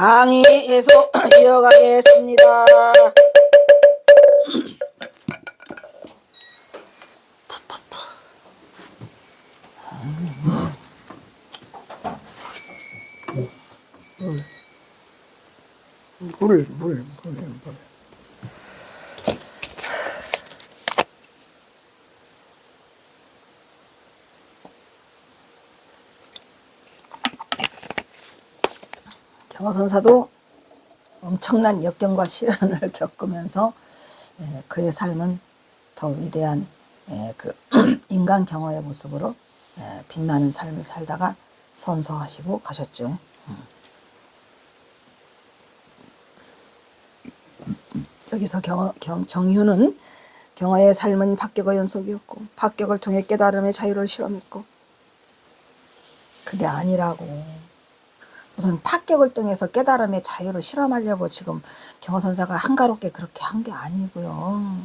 강의에서 이어가겠습니다. 물. 경허선사도 엄청난 역경과 시련을 겪으면서 그의 삶은 더 위대한 그 인간 경허의 모습으로 빛나는 삶을 살다가 선서하시고 가셨죠. 여기서 정휴는 경허의 삶은 합격의 연속이었고 합격을 통해 깨달음의 자유를 실험했고 그게 아니라고. 무슨 합격을 통해서 깨달음의 자유를 실험하려고 지금 경허선사가 한가롭게 그렇게 한 게 아니고요.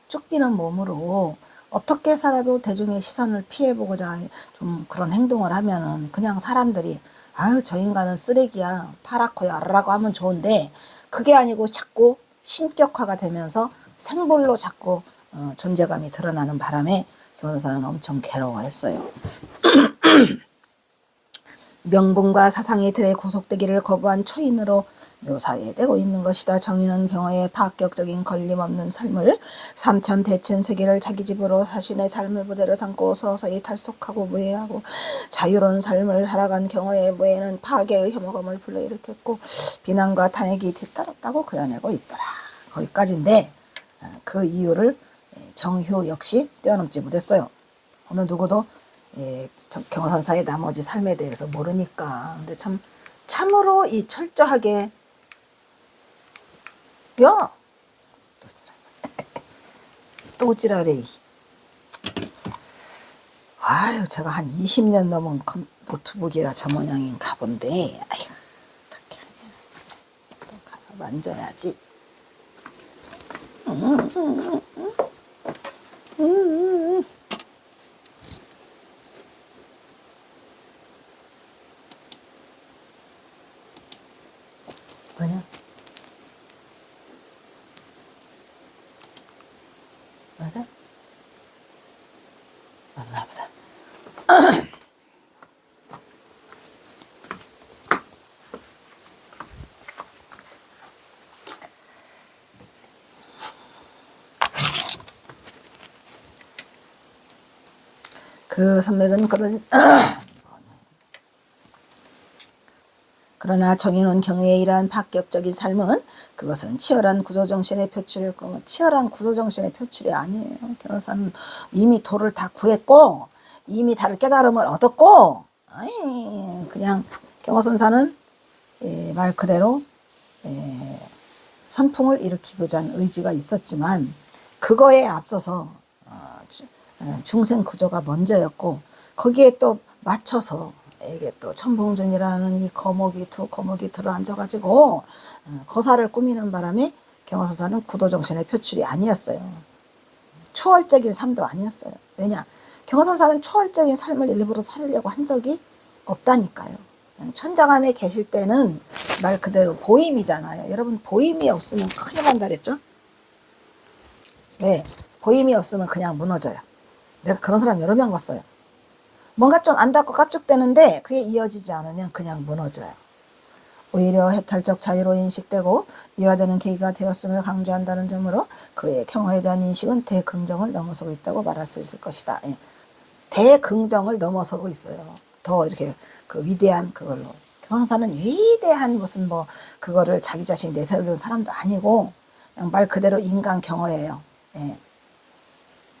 쫓기는 몸으로 어떻게 살아도 대중의 시선을 피해보고자 좀 그런 행동을 하면은 그냥 사람들이 아유 저 인간은 쓰레기야 파랗고야 라고 하면 좋은데 그게 아니고 자꾸 신격화가 되면서 생불로 자꾸 존재감이 드러나는 바람에 경허선사는 엄청 괴로워했어요. 명분과 사상의 틀에 구속되기를 거부한 초인으로 묘사되고 있는 것이다. 정의는 경허의 파격적인 걸림없는 삶을 삼천대천 세계를 자기 집으로 자신의 삶의 무대로 삼고 서서히 탈속하고 무해하고 자유로운 삶을 살아간 경허의 무해는 파괴의 혐오감을 불러일으켰고 비난과 탄핵이 뒤따랐다고 그려내고 있더라. 거기까지인데 그 이유를 정휴 역시 뛰어넘지 못했어요. 어느 누구도 경허선사의 나머지 삶에 대해서 모르니까. 근데 참으로 이 철저하게 야 또 지랄해. 아유 제가 한 20년 넘은 노트북이라 저 모양인가 본데 아휴 어떻게 하냐. 또 가서 만져야지. 뭐냐? 맞아? 맞나 보다. 그 선맥은 그러나 정의는 경의에 이러한 파격적인 삶은 그것은 치열한 구조정신의 표출이었고 치열한 구조정신의 표출이 아니에요. 경허선사는 이미 도를 다 구했고 이미 다른 깨달음을 얻었고 그냥 경허선사는 말 그대로 선풍을 일으키고자 하는 의지가 있었지만 그거에 앞서서 중생 구조가 먼저였고 거기에 또 맞춰서 이게 또 천봉준이라는 이 거목이 들어앉아가지고 거사를 꾸미는 바람에 경허선사는 구도정신의 표출이 아니었어요. 초월적인 삶도 아니었어요. 왜냐? 경허선사는 초월적인 삶을 일부러 살려고 한 적이 없다니까요. 천장안에 계실 때는 말 그대로 보임이잖아요. 여러분 보임이 없으면 큰일 난다 그랬죠? 왜? 보임이 없으면 그냥 무너져요. 내가 그런 사람 여러 명 봤어요. 뭔가 좀 안닿고 깝죽대는데 그게 이어지지 않으면 그냥 무너져요. 오히려 해탈적 자유로 인식되고 이화되는 계기가 되었음을 강조한다는 점으로 그의 경허에 대한 인식은 대긍정을 넘어서고 있다고 말할 수 있을 것이다. 대긍정을 넘어서고 있어요. 더 이렇게 그 위대한 그걸로. 경허선사는 위대한 무슨 뭐 그거를 자기 자신이 내세우는 사람도 아니고 그냥 말 그대로 인간 경허예요.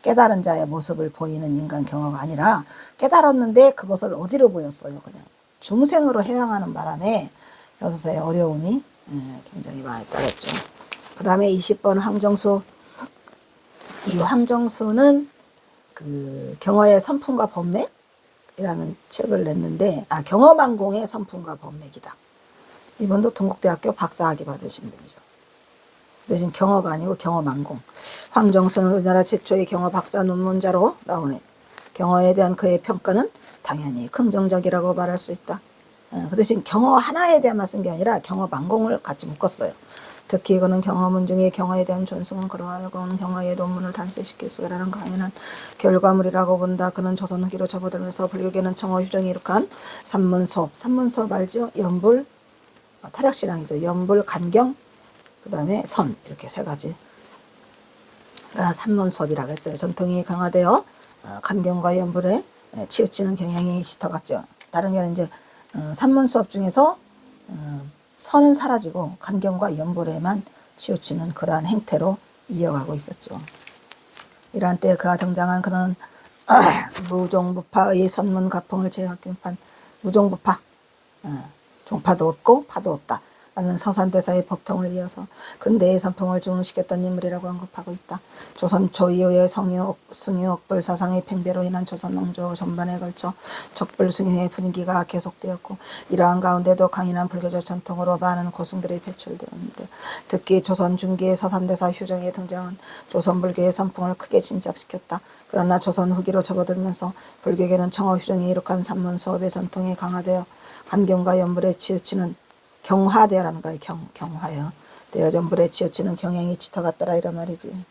깨달은 자의 모습을 보이는 인간 경허가 아니라 깨달았는데 그것을 어디로 보였어요. 그냥 중생으로 해양하는 바람에 여섯의 어려움이 굉장히 많이 따랐죠. 그 다음에 20번 황정수. 이 황정수는 그 경허의 선풍과 법맥이라는 책을 냈는데 경허만공의 선풍과 법맥이다. 이분도 동국대학교 박사학위 받으신 분이죠. 대신 경허가 아니고 경허만공. 황정수는 우리나라 최초의 경허 박사 논문자로 나오네. 경허에 대한 그의 평가는 당연히 긍정적이라고 말할 수 있다. 그 대신 경어 하나에 대한만 쓴 게 아니라 경어 만공을 같이 묶었어요. 특히 그는 경어문 중에 경어에 대한 존숭은 그러하여 그는 경어의 논문을 단세시킬 수라는 강연한 결과물이라고 본다. 그는 조선 후기로 접어들면서 불교계는 청어 휴정이 이룩한 산문수업 알죠? 연불, 타락신앙이죠. 연불, 간경, 그 다음에 선, 이렇게 세 가지. 산문수업이라고 했어요. 전통이 강화되어 간경과 연불에 치우치는 경향이 짙어갔죠. 다른 게는 이제 산문수업 중에서 선은 사라지고 간경과 연불에만 치우치는 그러한 행태로 이어가고 있었죠. 이러한 때 그가 등장한 그는 무종부파의 선문 가풍을 제약한 무종부파, 종파도 없고 파도 없다 라는 서산대사의 법통을 이어서 근대의 선풍을 중흥시켰던 인물이라고 언급하고 있다. 조선 초이후의 숭유옥불 사상의 팽배로 인한 조선 왕조 전반에 걸쳐 척불숭유의 분위기가 계속되었고 이러한 가운데도 강인한 불교적 전통으로 많은 고승들이 배출되었는데 특히 조선 중기의 서산대사 휴정의 등장은 조선 불교의 선풍을 크게 진작시켰다. 그러나 조선 후기로 접어들면서 불교계는 청어 휴정이 이룩한 산문수업의 전통이 강화되어 간경과 연불에 치우치는 경화되어라는 거예요. 경화요. 대여전불에 치우치는 경향이 짙어갔더라 이런 말이지.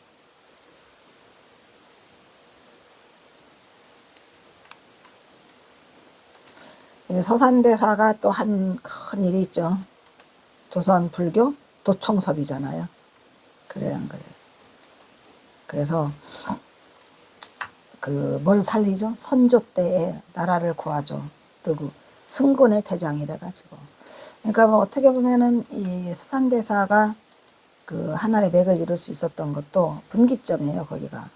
서산대사가 또 한 큰 일이 있죠. 조선 불교 도총섭이잖아요. 그래요, 안 그래요? 그래서 뭘 살리죠? 선조 때에 나라를 구하죠. 누구? 승군의 대장이 돼가지고. 그러니까 뭐 어떻게 보면은 이 서산대사가 하나의 맥을 이룰 수 있었던 것도 분기점이에요, 거기가.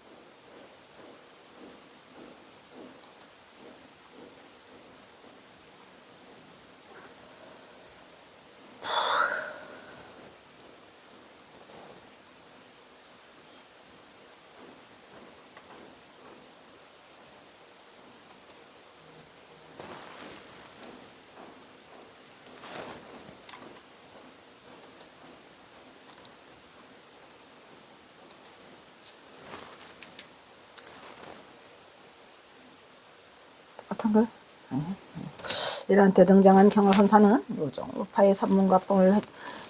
똑같은 걸? 이러한 때 등장한 경화선사는 무종부파의 선문가풍을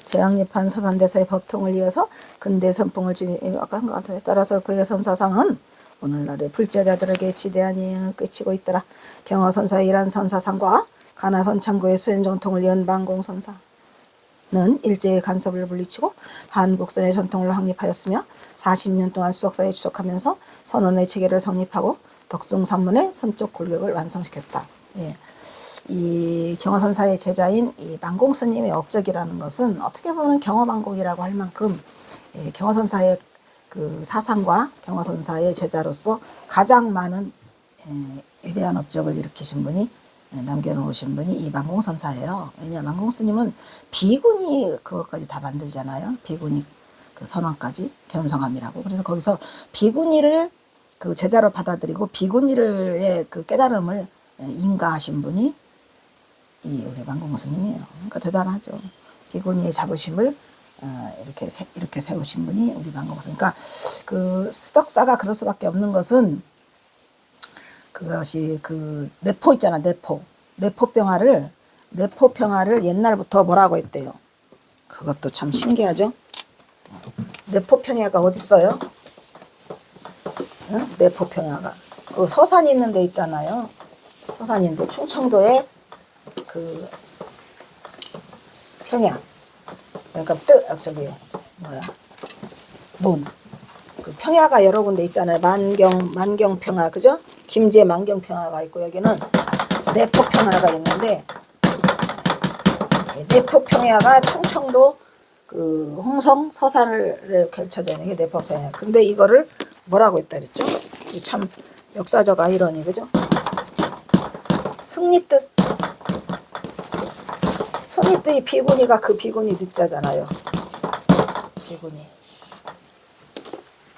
재앙립한 서산대사의 법통을 이어서 근대 선풍을 아까 한 것 같아요. 따라서 그의 선사상은 오늘날의 불제자들에게 지대한 영향을 끼치고 있더라. 경화선사의 이러한 선사상과 가나선 참고의 수행 정통을 이은 만공선사는 일제의 간섭을 물리치고 한국선의 전통을 확립하였으며 40년 동안 수석사에 추적하면서 선원의 체계를 성립하고 덕숭산문의 선적 골격을 완성시켰다. 예. 이 경화선사의 제자인 이 만공스님의 업적이라는 것은 어떻게 보면 경화만공이라고 할 만큼 경화선사의 사상과 경화선사의 제자로서 가장 많은 위대한 업적을 일으키신 분이 남겨놓으신 분이 이 만공선사예요. 왜냐하면 만공스님은 비구니 그것까지 다 만들잖아요. 비구니 선원까지 견성함이라고. 그래서 거기서 비구니를 제자로 받아들이고 비구니의 깨달음을 인가하신 분이 우리 만공스님이에요. 그러니까 대단하죠. 비구니의 자부심을 이렇게 세우신 분이 우리 만공스님. 그러니까 수덕사가 그럴 수밖에 없는 것은 그것이 내포 있잖아. 내포평화를 옛날부터 뭐라고 했대요. 그것도 참 신기하죠. 내포평야가 어디 있어요? 응? 내포평야가 서산이 있는 데 있잖아요. 서산이 있는데 충청도에 평야, 그러니까 논. 평야가 여러 군데 있잖아요. 만경평야, 그죠? 김제 만경평야가 있고 여기는 내포평야가 있는데 내포평야가 충청도 홍성 서산을 펼쳐져 있는 게 내포평야. 근데 이거를 뭐라고 했다 그랬죠? 참 역사적 아이러니, 그죠? 승리뜻. 승리뜻이 비구니가 비구니 늦자잖아요. 비구니.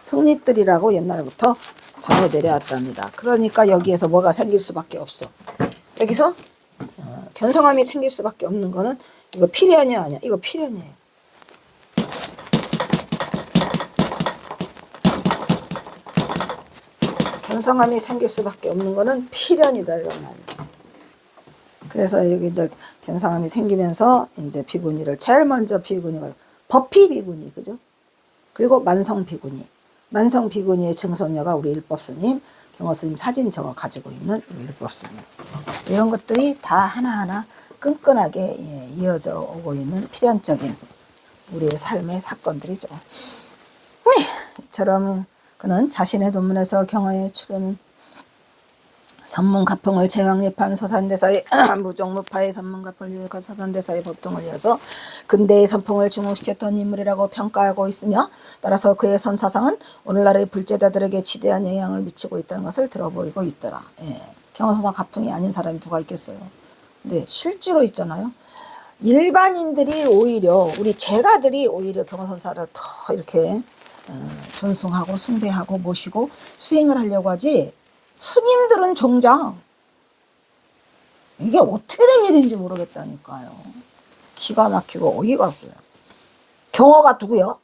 승리뜰이라고 옛날부터 전해 내려왔답니다. 그러니까 여기에서 뭐가 생길 수밖에 없어. 여기서 견성함이 생길 수밖에 없는 거는 이거 필연이 아니야. 이거 필연이에요. 견성함이 생길 수밖에 없는 거는 필연이다 이런 말이에요. 그래서 여기 이제 견성함이 생기면서 이제 비구니를 제일 먼저 비구니가 법희 비구니, 그죠? 그리고 만성 비구니. 만성 비구니의 증손녀가 우리 일법스님, 경허스님 사진 저거 가지고 있는 우리 일법스님. 이런 것들이 다 하나하나 끈끈하게 이어져 오고 있는 필연적인 우리의 삶의 사건들이죠. 네, 이처럼 그는 자신의 논문에서 경허의 출현은 선문가풍을 제왕예판 서산대사의 무종무파의 선문가풍을 유력한 서산대사의 법통을 이어서 근대의 선풍을 중흥시켰던 인물이라고 평가하고 있으며, 따라서 그의 선사상은 오늘날의 불제자들에게 지대한 영향을 미치고 있다는 것을 들어보이고 있더라. 경허선사 가풍이 아닌 사람이 누가 있겠어요. 근데 실제로 있잖아요. 일반인들이 오히려, 우리 제가들이 오히려 경허선사를 더 이렇게 존숭하고 숭배하고 모시고 수행을 하려고 하지, 스님들은 정작 이게 어떻게 된 일인지 모르겠다니까요. 기가 막히고 어이가 없어요. 경허가 누구요?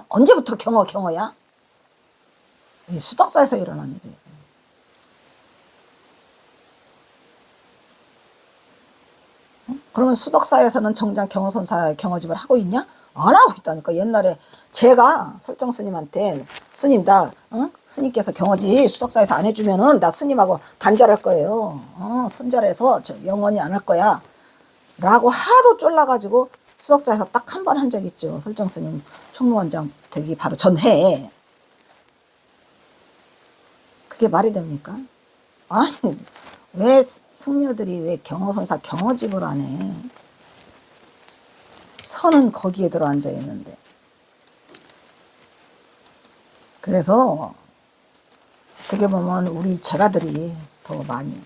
언제부터 경허야? 이 수덕사에서 일어난 일이에요. 그러면 수덕사에서는 정작 경허선사 경허집을 하고 있냐? 안 하고 있다니까. 옛날에 제가 설정 스님한테, 스님 나 스님께서 경허지 수덕사에서 안 해주면은 나 스님하고 단절할 거예요. 손절해서 저 영원히 안 할 거야 라고 하도 쫄라가지고 수덕사에서 딱 한 번 한 적 있죠. 설정 스님 총무원장 되기 바로 전해에. 그게 말이 됩니까? 아니, 왜 승려들이 왜 경허선사 경허집을 안 해? 선은 거기에 들어 앉아 있는데. 그래서 어떻게 보면 우리 제가들이 더 많이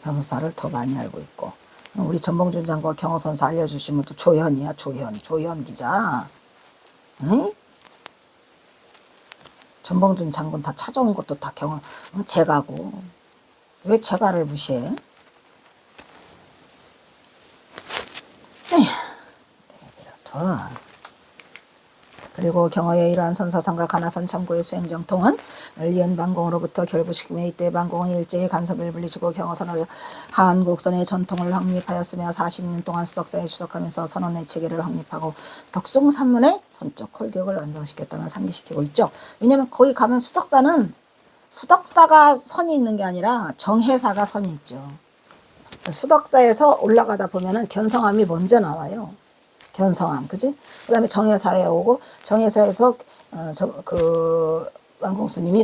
경허사를 더 많이 알고 있고, 우리 전봉준 장관 경허선사 알려주시면 또 조현이야. 조현 기자. 응? 전봉준 장군 다 찾아온 것도 다 제가고. 왜 제가를 무시해? 그리고 경허의 이러한 선사상과 가나선 참고의 수행정통은 을리은 반공으로부터 결부시킴에 이때 반공은 일제히 간섭을 물리치고 경허선을 한국선의 전통을 확립하였으며 40년 동안 수덕사에 추석하면서 선언의 체계를 확립하고 덕숭산문의 선적 홀격을 완성시켰다는 상기시키고 있죠. 왜냐면 거기 가면 수덕사가 선이 있는 게 아니라 정해사가 선이 있죠. 수덕사에서 올라가다 보면은 견성함이 먼저 나와요. 견성함, 그지? 그 다음에 정해사에 오고, 정해사에서, 완공스님이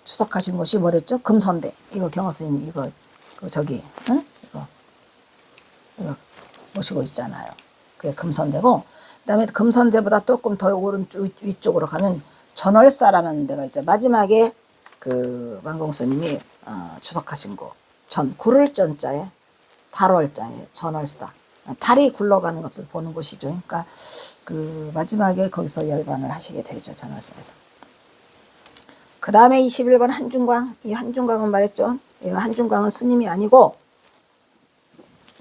추석하신 곳이 뭐랬죠? 금선대. 이거 경허스님, 이거 모시고 있잖아요. 그게 금선대고, 그 다음에 금선대보다 조금 더 위쪽으로 가면 전월사라는 데가 있어요. 마지막에 완공스님이, 추석하신 곳. 구를 전자에, 달월자에, 전월사. 달이 굴러가는 것을 보는 곳이죠. 그러니까 마지막에 거기서 열반을 하시게 되죠. 전월사에서. 그 다음에 21번 한중광. 이 한중광은 말했죠. 한중광은 스님이 아니고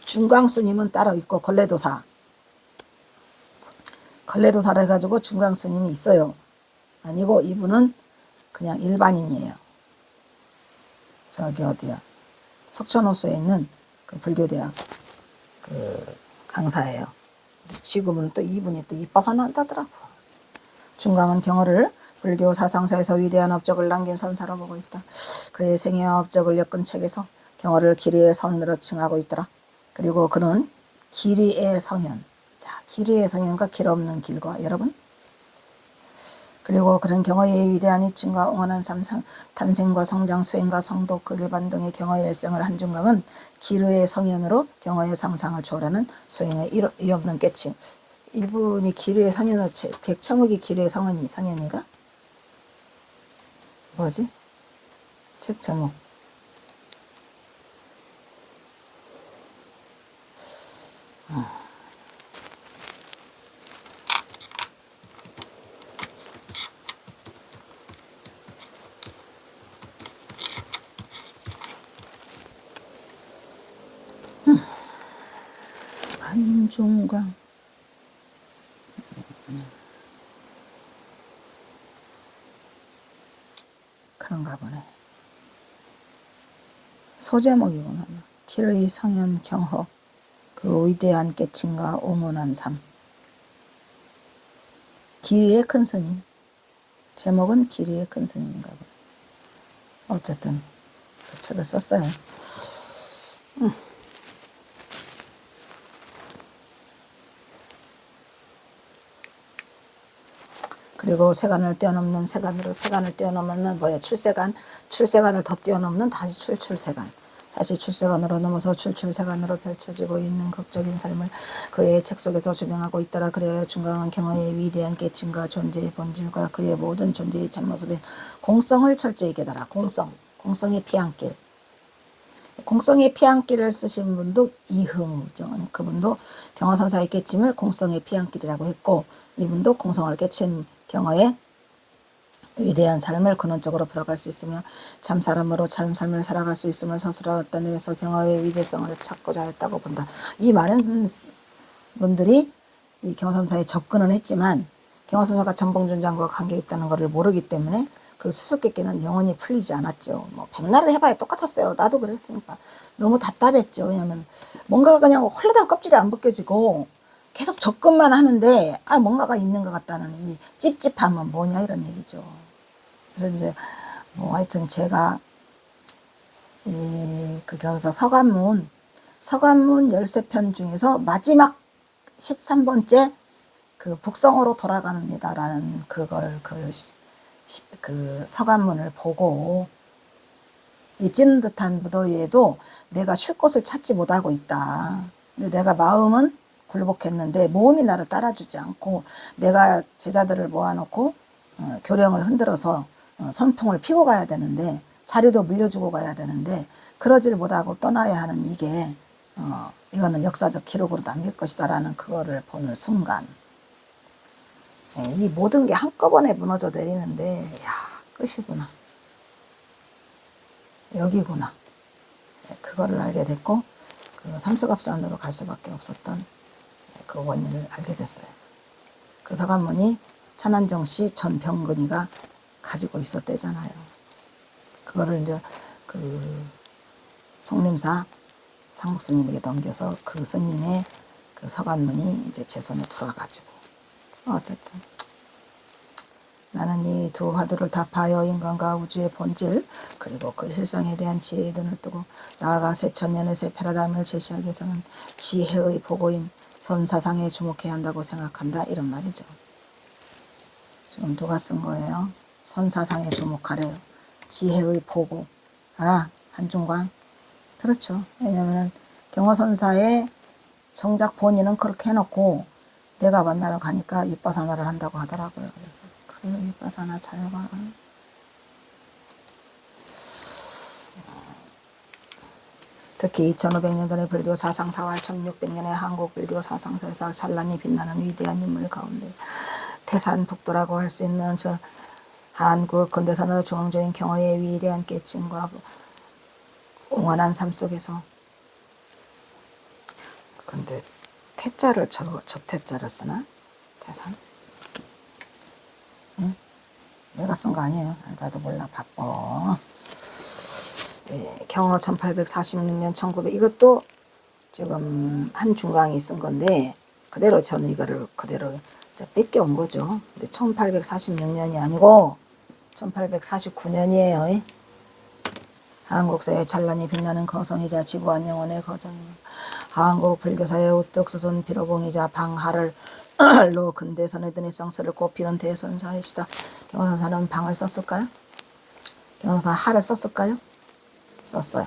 중광 스님은 따로 있고, 걸레도사를 해가지고 중광 스님이 있어요. 아니고 이분은 그냥 일반인이에요. 저기 어디야, 석천호수에 있는 불교대학 강사예요. 지금은 또 이분이 또 이뻐서 난다더라고. 중광은 경허를 불교 사상사에서 위대한 업적을 남긴 선사로 보고 있다. 그의 생애와 업적을 엮은 책에서 경허를 기리의 성인으로 칭하고 있더라. 그리고 그는 기리의 성현. 자, 기리의 성현과 길 없는 길과, 여러분. 그리고 그런 경허의 위대한 이층과 응원한 탄생과 성장, 수행과 성도, 일반 등의 경허의 일생을 한중광은 기르의 성현으로 경허의 상상을 초월하는 수행의 이 없는 깨침. 이분이 기르의 성현을, 객차목이 기르의 성현인가? 뭐지? 책 제목. 한중광. 그런가 보네. 소제목이구나. 길의 성현 경허, 그 위대한 깨침과 옹원한 삶. 길이의 큰 스님. 제목은 길이의 큰 스님인가 보네. 어쨌든 그 책을 썼어요. 그리고 세간을 뛰어넘는 세간을 뛰어넘는 뭐야, 출세간을 더 뛰어넘는 다시 출세간. 다시 출세간으로 넘어서 출세간으로 펼쳐지고 있는 극적인 삶을 그의 책 속에서 조명하고 있더라. 그래야 중강한 경어의 위대한 깨침과 존재의 본질과 그의 모든 존재의 참모습의 공성을 철저히 깨달아. 공성의 피안길. 공성의 피안길을 쓰신 분도 이흥우죠. 그분도 경어선사의 깨침을 공성의 피안길이라고 했고, 이분도 공성을 깨친 경어의 위대한 삶을 근원적으로 풀어갈 수 있으며 참 사람으로 참 삶을 살아갈 수 있음을 스스로 어떤 의미에서 경어의 위대성을 찾고자 했다고 본다. 이 많은 분들이 이 경어선사에 접근은 했지만 경어선사가 전봉준장과 관계 있다는 것을 모르기 때문에 그 수수께끼는 영원히 풀리지 않았죠. 뭐 백날을 해봐야 똑같았어요. 나도 그랬으니까 너무 답답했죠. 왜냐하면 뭔가가 그냥 홀라당 껍질이 안 벗겨지고 계속 접근만 하는데 뭔가가 있는 것 같다는 이 찝찝함은 뭐냐 이런 얘기죠. 그래서 이제 뭐 하여튼 제가 그 경서 서간문 13편 중에서 마지막 13번째 그 북성으로 돌아갑니다라는 그걸 그 서간문을 보고 이 찌는 듯한 무더위에도 내가 쉴 곳을 찾지 못하고 있다. 근데 내가 마음은 굴복했는데 몸이 나를 따라주지 않고 내가 제자들을 모아놓고 교령을 흔들어서 선풍을 피고 가야 되는데 자리도 물려주고 가야 되는데 그러질 못하고 떠나야 하는 이게 이거는 역사적 기록으로 남길 것이다라는 그거를 보는 순간 이 모든 게 한꺼번에 무너져 내리는데 야 끝이구나. 여기구나. 그거를 알게 됐고 그 삼수갑산으로 갈 수밖에 없었던 그 원인을 알게 됐어요. 그 서간문이 천안정씨 전병근이가 가지고 있었대잖아요. 그거를 이제 그 송림사 상목스님에게 넘겨서 그 스님의 그 서간문이 이제 제 손에 들어와가지고 어쨌든 나는 이 두 화두를 다 파여 인간과 우주의 본질 그리고 그 실상에 대한 지혜의 눈을 뜨고 나아가 새천년의 새 패러다임을 제시하기 위해서는 지혜의 보고인 선사상에 주목해야 한다고 생각한다 이런 말이죠. 지금 누가 쓴 거예요? 선사상에 주목하래요. 지혜의 보고. 한중광. 그렇죠. 왜냐면은 경어선사의 정작 본인은 그렇게 해놓고 내가 만나러 가니까 윗바사나를 한다고 하더라고요. 그래서 그래요, 윗바사나 잘해봐. 특히 2500년전의 불교 사상사와 1600년의 한국 불교 사상사에서 찬란히 빛나는 위대한 인물 가운데 태산북도라고 할 수 있는 저 한국 근대사의 중앙적인 경어의 위대한 깨침과 옹환한 삶 속에서 근데 태자를 저 태자를 쓰나? 태산? 응? 내가 쓴 거 아니에요. 나도 몰라 바빠. 경어 1846년 1900 이것도 지금 한중강이 쓴 건데 그대로 저는 이거를 그대로 뺏겨온 거죠. 근데 1846년이 아니고 1849년이에요. 한국사의 찬란히 빛나는 거성이자 지구한 영혼의 거정입니다. 한국 불교사의 우뚝 솟은 비로봉이자 방하를 로 근대선에 드는 성스를 꽃피운 대선사이시다. 경선사는 방을 썼을까요? 경선사 하를 썼을까요? 썼어요.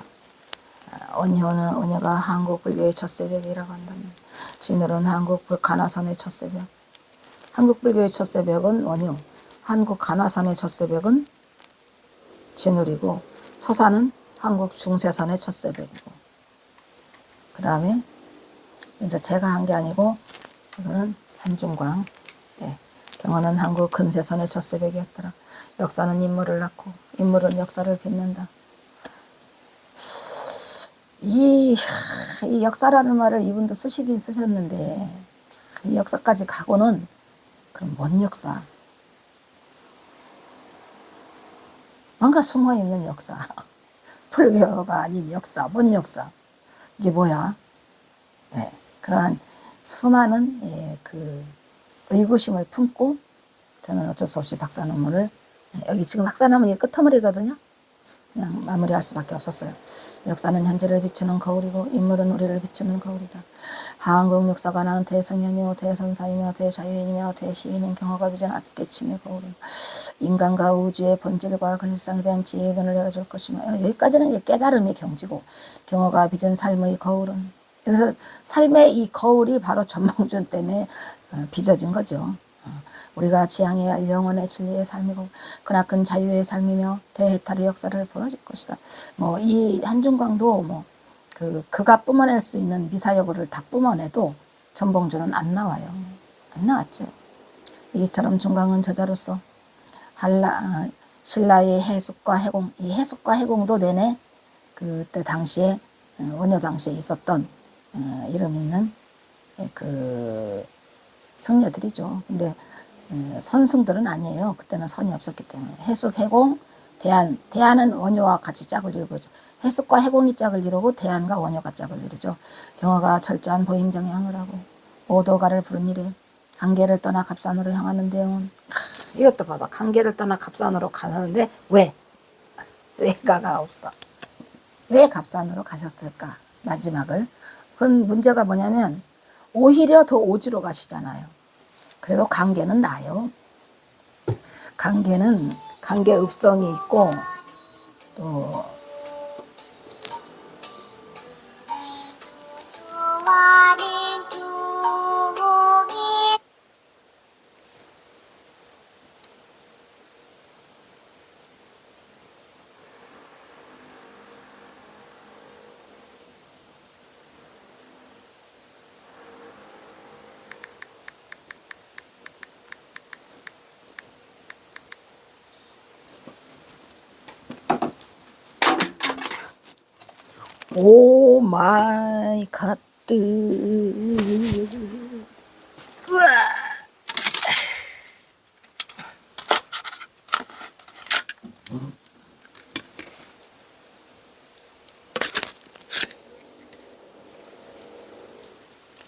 언녀가 한국 불교의 첫 새벽이라고 한다면 진울은 한국 가나선의 첫 새벽. 한국 불교의 첫 새벽은 원효. 한국 가나선의 첫 새벽은 진울이고 서산은 한국 중세선의 첫 새벽이고 그 다음에 이제 제가 한 게 아니고 이거는 한중광. 경어는 한국 근세선의 첫 새벽이었더라. 역사는 인물을 낳고 인물은 역사를 빚는다. 이 역사라는 말을 이분도 쓰시긴 쓰셨는데 이 역사까지 가고는 그럼 뭔 역사? 뭔가 숨어있는 역사. 불교가 아닌 역사. 뭔 역사? 이게 뭐야? 예, 그러한 수많은 그 의구심을 품고 저는 어쩔 수 없이 박사 논문을, 여기 지금 박사 논문이 끝머리거든요. 그냥 마무리할 수밖에 없었어요. 역사는 현재를 비추는 거울이고 인물은 우리를 비추는 거울이다. 한국 역사관은 대성현이요 대선사이며 대자유인이며 대시인인 경허가 빚은 깨침의 거울은 인간과 우주의 본질과 그 실상에 대한 지혜의 눈을 열어줄 것이며, 여기까지는 이제 깨달음의 경지고, 경허가 빚은 삶의 거울은, 그래서 삶의 이 거울이 바로 전몽준 때문에 빚어진 거죠. 우리가 지향해야 할 영혼의 진리의 삶이고 크나큰 자유의 삶이며 대해탈의 역사를 보여줄 것이다. 뭐 이 한중광도 뭐 그가 뿜어낼 수 있는 미사여구를 다 뿜어내도 전봉주는 안 나와요. 안 나왔죠. 이처럼 중광은 저자로서 신라의 해숙과 해공, 이 해숙과 해공도 내내 그때 당시에 원효 당시에 있었던 이름 있는 그 승려들이죠. 근데 선승들은 아니에요. 그때는 선이 없었기 때문에. 해숙, 해공, 대안. 대안은 원효와 같이 짝을 이루고, 해숙과 해공이 짝을 이루고 대안과 원효가 짝을 이루죠. 경허가 철저한 보임정향을 하고 오도가를 부른 이래 강계를 떠나 갑산으로 향하는 대응은, 이것도 봐봐. 강계를 떠나 갑산으로 가는데 왜? 왜가가 없어. 왜 갑산으로 가셨을까? 마지막을. 그건 문제가 뭐냐면 오히려 더 오지로 가시잖아요. 그래도 강계는 나요. 강계는 강계읍성이 있고 또 오 마이 갓. 우와.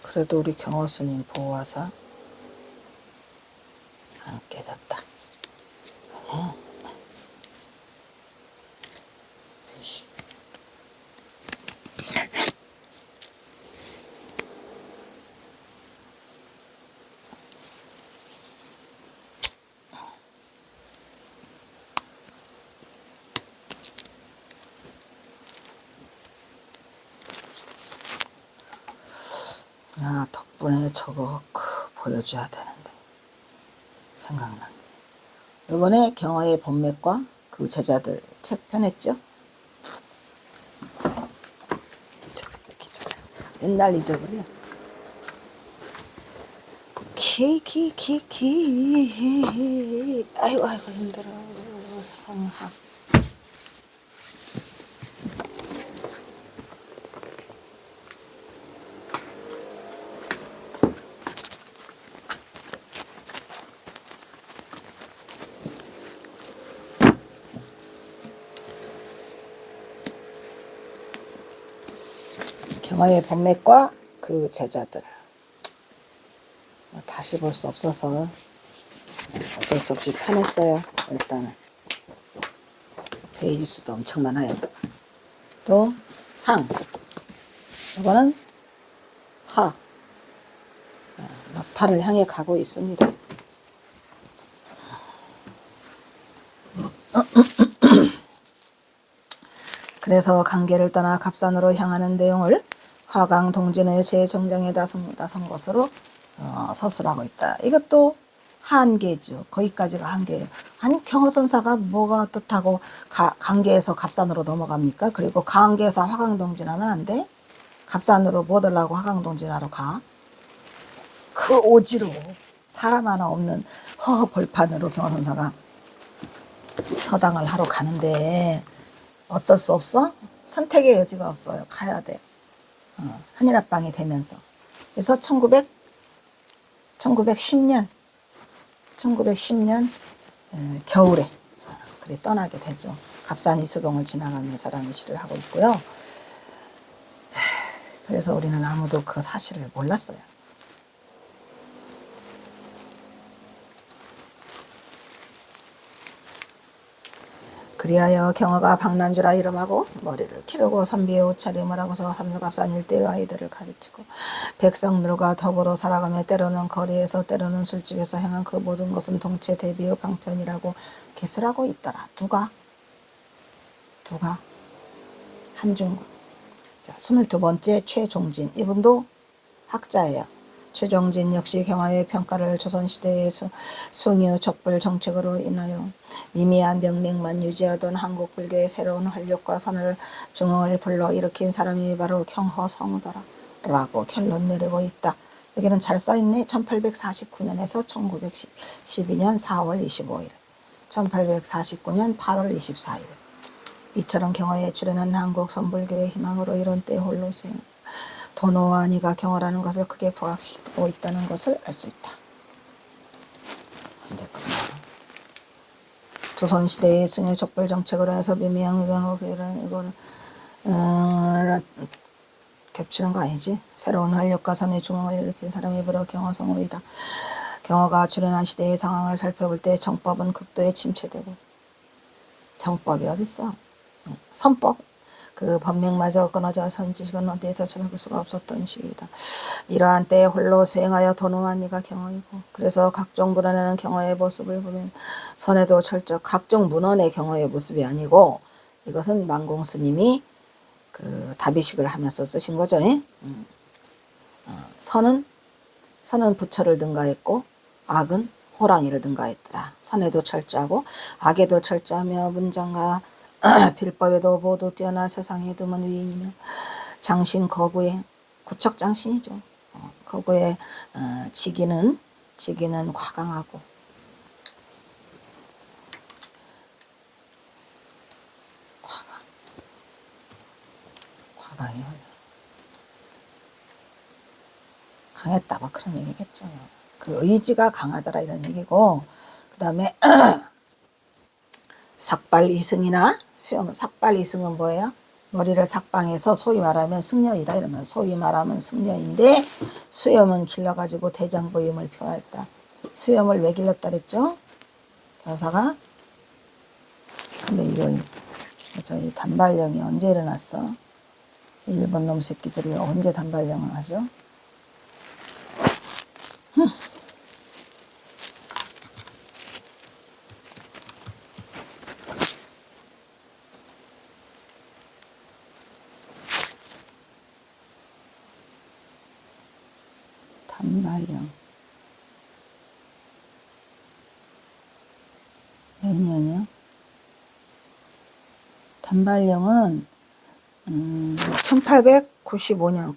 그래도 우리 경허스님 보호하사 안 깨졌다. 덕분에 저거 보여줘야 되는데 생각나. 이번에 경허의 본맥과 그 제자들 책 펴냈죠? 잊어버려. 맨날 잊어버려. 아이고 힘들어. 상하. 경허의 본맥과 그 제자들 다시 볼 수 없어서 어쩔 수 없이 펴냈어요. 일단은 페이지 수도 엄청 많아요. 또 상, 이거는 하, 막파를 향해 가고 있습니다. 그래서 강계를 떠나 갑산으로 향하는 내용을 화강 동진의 제정정에 나선 것으로 서술하고 있다. 이것도 한계죠. 거기까지가 한계예요. 아니 경허선사가 뭐가 어떻다고 강계에서 갑산으로 넘어갑니까? 그리고 강계에서 화강동진하면 안 돼? 갑산으로 뭐 하려고 화강동진하러 가? 그 오지로 사람 하나 없는 허허벌판으로 경허선사가 서당을 하러 가는데 어쩔 수 없어? 선택의 여지가 없어요. 가야 돼. 한일합방이 되면서. 그래서 1910년 겨울에 그래 떠나게 되죠. 갑산 이수동을 지나가면서 라는 시를 하고 있고요. 그래서 우리는 아무도 그 사실을 몰랐어요. 그리하여 경어가 박난주라 이름하고 머리를 기르고 선비의 옷차림을 하고서 삼수갑산 일대의 아이들을 가르치고 백성들과 더불어 살아가며 때로는 거리에서 때로는 술집에서 행한 그 모든 것은 동체 대비의 방편이라고 기술하고 있더라. 누가? 한중국. 자, 22번째 최종진. 이분도 학자예요. 최종진 역시 경화의 평가를 조선시대의 숭의 족불 정책으로 인하여 미미한 명맥만 유지하던 한국 불교의 새로운 활력과 선을 중흥을 불러일으킨 사람이 바로 경허성우더라 라고 결론 내리고 있다. 여기는 잘 써있네. 1849년에서 1912년 4월 25일 1849년 8월 24일 이처럼 경화에 출연한 한국 선불교의 희망으로 이런 때 홀로 수행 도노아니가 경어라는 것을 크게 부각시키고 있다는 것을 알 수 있다. 이제 끝나. 조선시대의 숭의 족불 정책으로 해서 미미한 이거는 겹치는 거 아니지? 새로운 활력과 선의 중흥을 일으킨 사람이 바로 경어성우이다. 경어가 출현한 시대의 상황을 살펴볼 때 정법은 극도에 침체되고 정법이 어딨어? 선법 그 법명마저 끊어져 선지식은 어디에서 찾아볼 수가 없었던 시기이다. 이러한 때에 홀로 수행하여 도노한 이가 경어이고 그래서 각종 문헌에는 경어의 모습을 보면 선에도 철저 각종 문헌의 경어의 모습이 아니고 이것은 만공 스님이 그 다비식을 하면서 쓰신 거죠. 선은 부처를 능가했고 악은 호랑이를 능가했더라. 선에도 철저하고 악에도 철저하며 문장과 빌법에도 모두 뛰어난 세상에 드문 위인이며 장신 거구의 구척장신이죠. 거구의 지기는 과강하고 과강이 강했다 뭐 그런 얘기겠죠. 그 의지가 강하더라 이런 얘기고 그 다음에 삭발이승이나 수염, 삭발이승은 뭐예요? 머리를 삭방해서 소위 말하면 승려이다 이러면 소위 말하면 승려인데 수염은 길러가지고 대장부임을 표하였다. 수염을 왜 길렀다 그랬죠? 교사가. 근데 이거 저희 단발령이 언제 일어났어? 일본 놈 새끼들이 언제 단발령을 하죠? 단발령 몇 년이요? 단발령은 1895년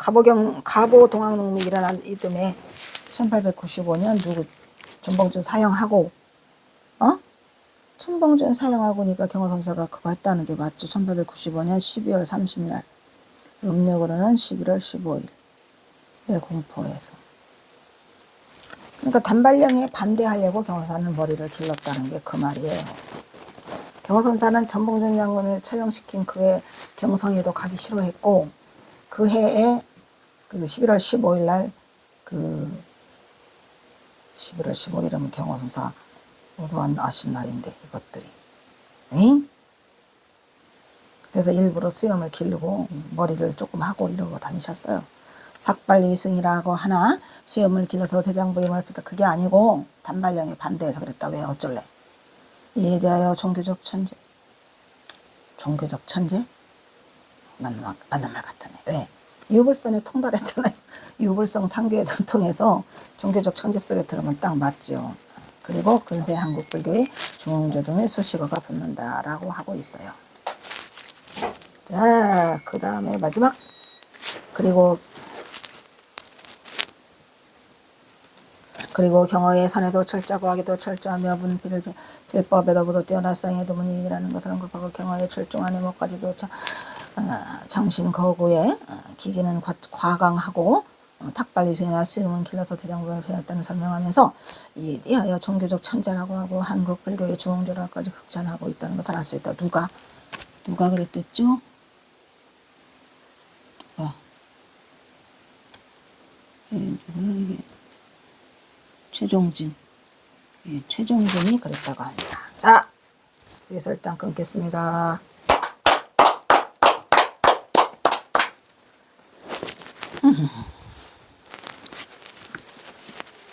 가보동학농민 일어난 이듬해 1895년 누구 전봉준 사형하고 천봉준 사형하고니까 경호선사가 그거 했다는 게 맞죠. 1895년 12월 30날 음력으로는 11월 15일 내 공포에서. 그러니까 단발령에 반대하려고 경호사는 머리를 길렀다는 게 그 말이에요. 경호선사는 전봉준 장군을 처형시킨 그해 경성에도 가기 싫어했고 그 해에 그 11월 15일 날 그 11월 15일이면 경호선사 모두 아신 날인데 이것들이 응? 그래서 일부러 수염을 기르고 머리를 조금 하고 이러고 다니셨어요. 삭발이승이라고 하나 수염을 길러서 대장부임을 피다 그게 아니고 단발령에 반대해서 그랬다. 왜 어쩔래? 이에 대하여 종교적 천재 맞는 말 같으네. 왜? 유불선에 통달했잖아요. 유불성 상교에 통해서 종교적 천재 소리 들으면 딱 맞죠. 그리고 근세 한국 불교의 중흥조 등의 수식어가 붙는다라고 하고 있어요. 자, 그 다음에 마지막 그리고 경어의 선에도 철저하고 악에도 철저하며 빌법에도 모두 뛰어난 상의 도문이라는 것을 언급하고 경어의 철중한 해목까지도 장신 거구의 기기는 과강하고 탁발이승이나 수염은 길러서 대장부를 피웠다는 설명하면서 이에 대하여 종교적 천재라고 하고 한국 불교의 중흥조라까지 극찬하고 있다는 것을 알 수 있다. 누가 그랬댔죠? 이게 최종진. 예, 최종진이 그랬다고 합니다. 자, 여기서 일단 끊겠습니다.